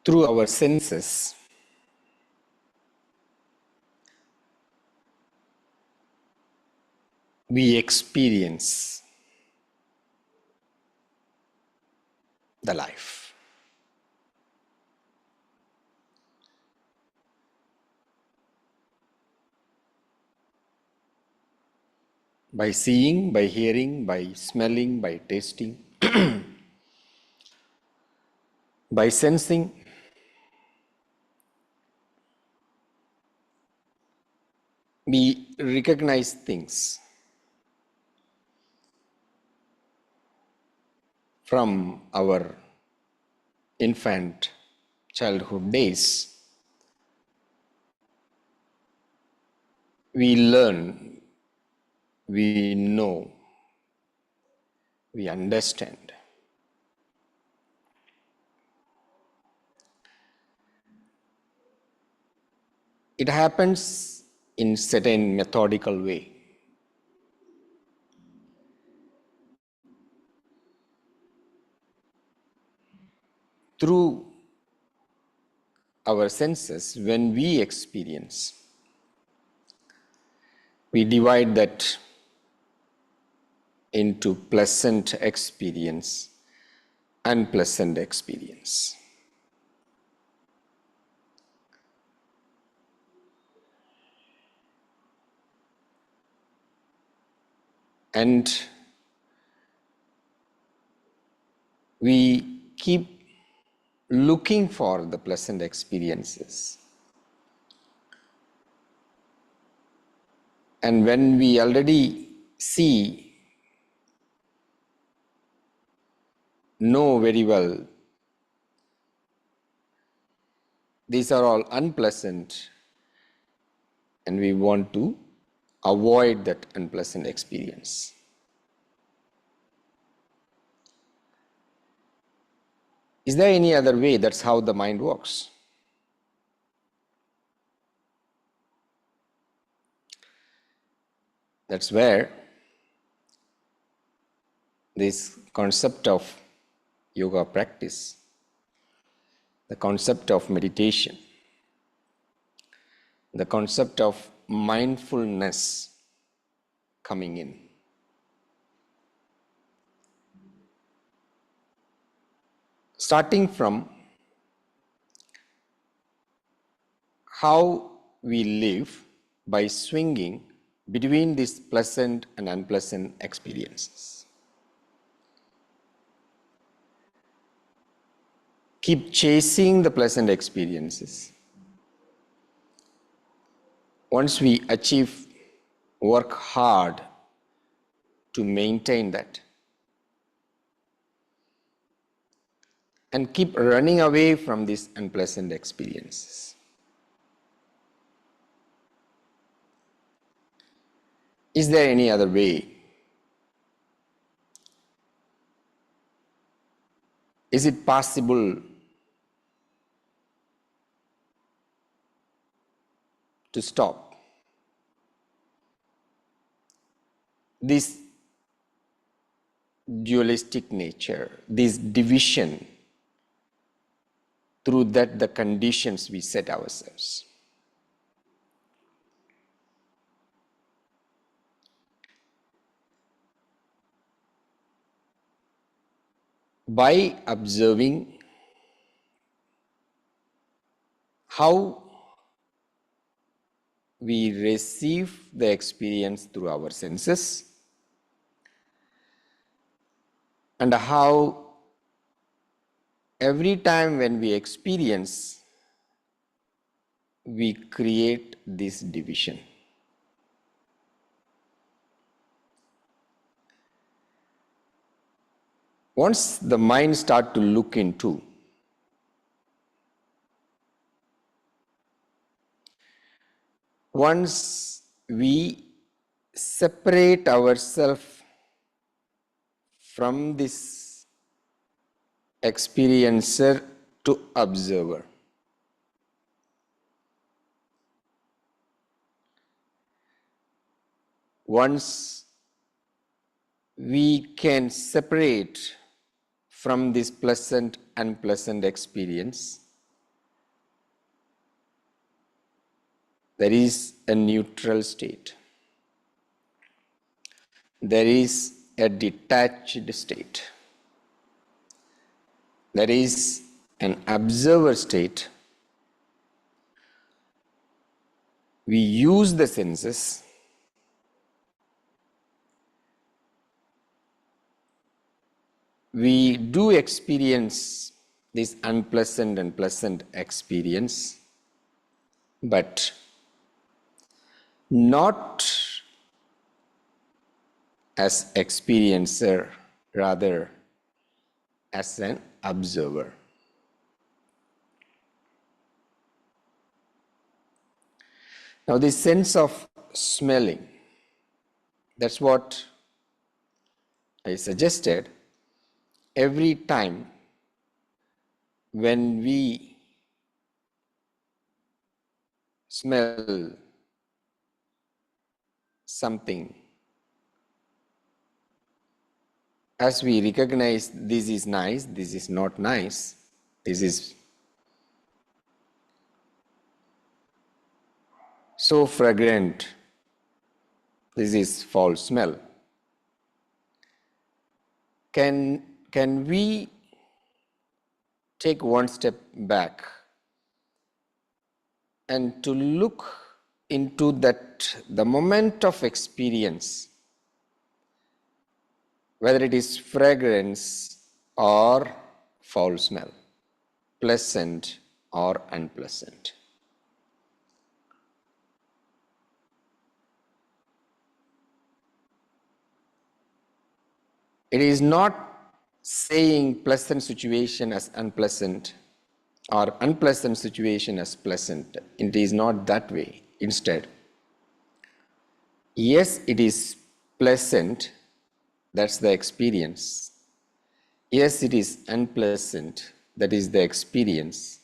through our senses, we experience the life. By seeing, by hearing, by smelling, by tasting, by sensing, we recognize things from our infant childhood days. We learn, we know, we understand. It happens in certain methodical way. Through our senses, when we experience, we divide that into pleasant experience, unpleasant experience. And we keep looking for the pleasant experiences. And when we already know very well, these are all unpleasant, and we want to avoid that unpleasant experience. Is there any other way? That's how the mind works. That's where this concept of yoga practice, the concept of meditation, the concept of mindfulness coming in. Starting from how we live by swinging between these pleasant and unpleasant experiences. Keep chasing the pleasant experiences. Once we achieve, work hard to maintain that. And keep running away from these unpleasant experiences. Is there any other way? Is it possible to stop this dualistic nature, this division, through that the conditions we set ourselves? By observing how we receive the experience through our senses, and how every time when we experience, we create this division. Once the mind starts to look into, once we separate ourselves from this experiencer to observer, once we can separate from this pleasant, unpleasant experience, there is a neutral state. There is a detached state. There is an observer state. We use the senses. We do experience this unpleasant and pleasant experience, but not as experiencer, rather as an observer. Now, this sense of smelling, that's what I suggested. Every time when we smell something, as we recognize this is nice, this is not nice, this is so fragrant, this is foul smell. Can we take one step back and to look into that, the moment of experience, whether it is fragrance or foul smell, pleasant or unpleasant. It is not saying pleasant situation as unpleasant or unpleasant situation as pleasant. It is not that way. Instead, yes, it is pleasant, that's the experience. Yes, it is unpleasant, that is the experience.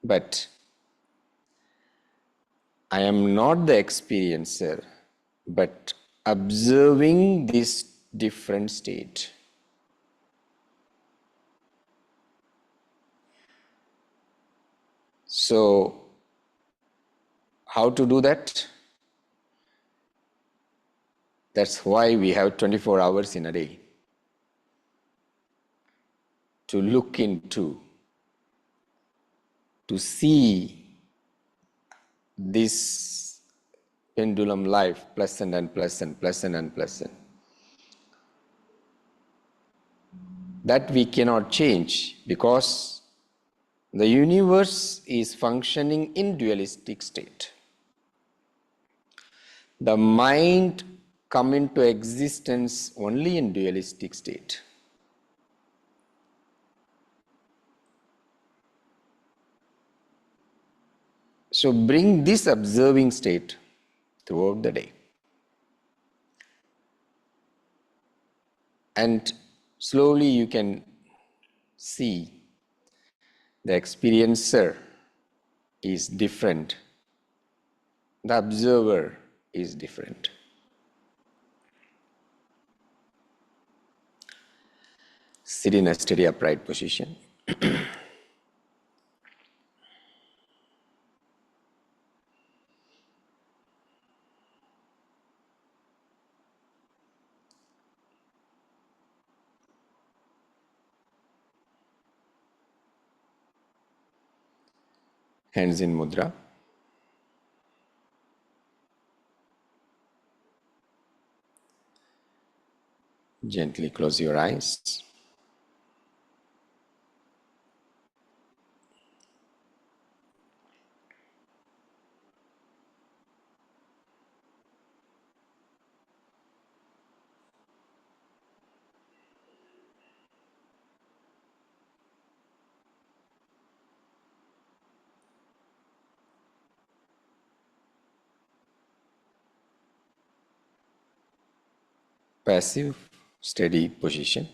But I am not the experiencer, but observing this different state. So, how to do that? That's why we have 24 hours in a day to look into, to see this pendulum life, pleasant and pleasant, pleasant and pleasant. That we cannot change because the universe is functioning in dualistic state. The mind come into existence only in dualistic state. So bring this observing state throughout the day. And slowly you can see the experiencer is different. The observer is different. Sit in a steady upright position. Hands in mudra. Gently close your eyes. Passive, steady position.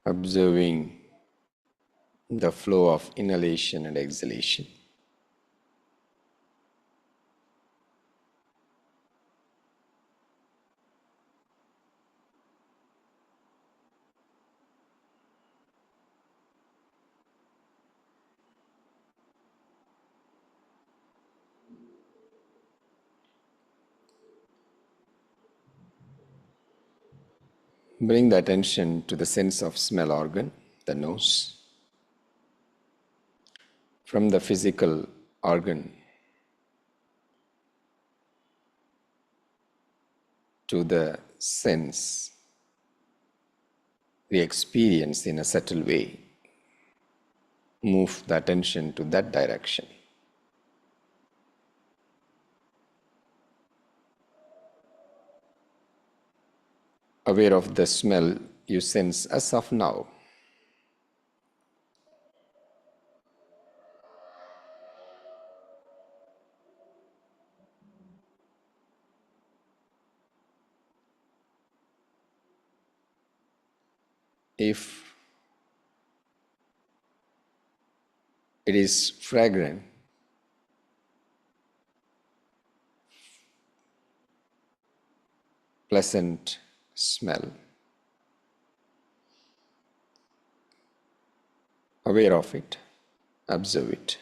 Observing the flow of inhalation and exhalation. Bring the attention to the sense of smell organ, the nose. From the physical organ to the sense we experience in a subtle way. Move the attention to that direction. Aware of the smell you sense as of now. If it is fragrant, pleasant smell, aware of it, observe it.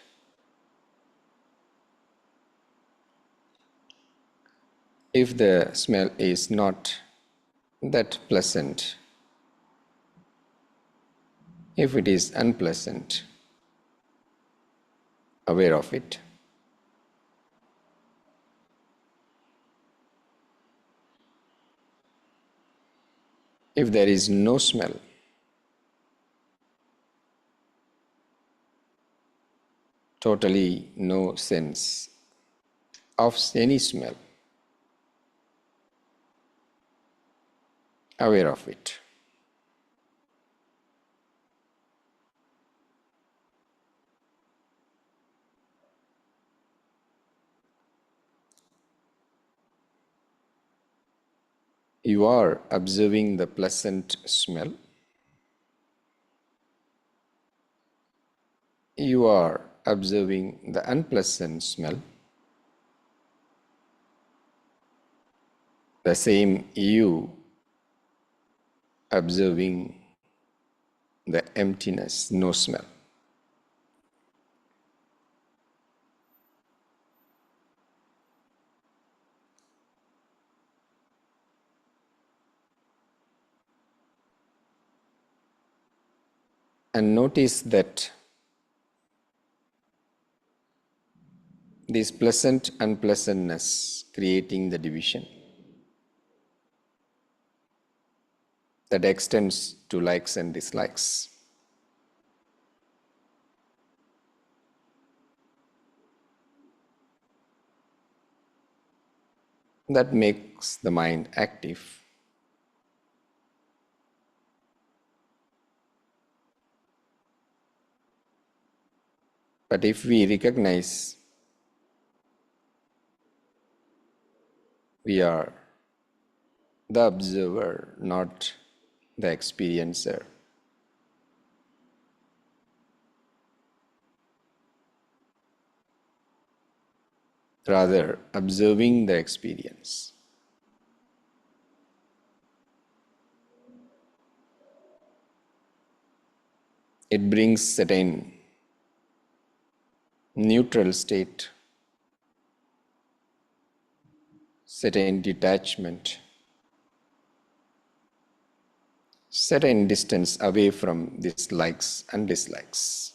If the smell is not that pleasant, if it is unpleasant, aware of it. If there is no smell, totally no sense of any smell, aware of it. You are observing the pleasant smell. You are observing the unpleasant smell. The same you observing the emptiness, no smell. And notice that this pleasant unpleasantness creating the division that extends to likes and dislikes. That makes the mind active. But if we recognize we are the observer, not the experiencer, rather observing the experience, it brings certain neutral state, certain detachment, certain distance away from these likes and dislikes.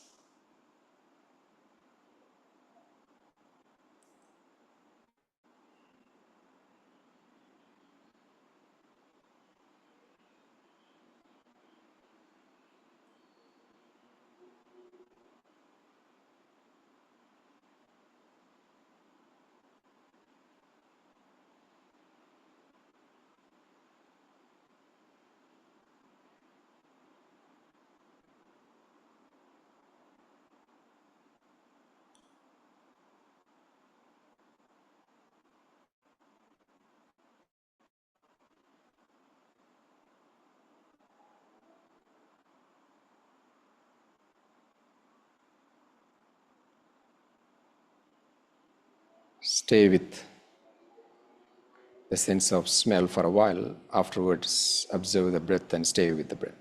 Stay with the sense of smell for a while. Afterwards, observe the breath and stay with the breath.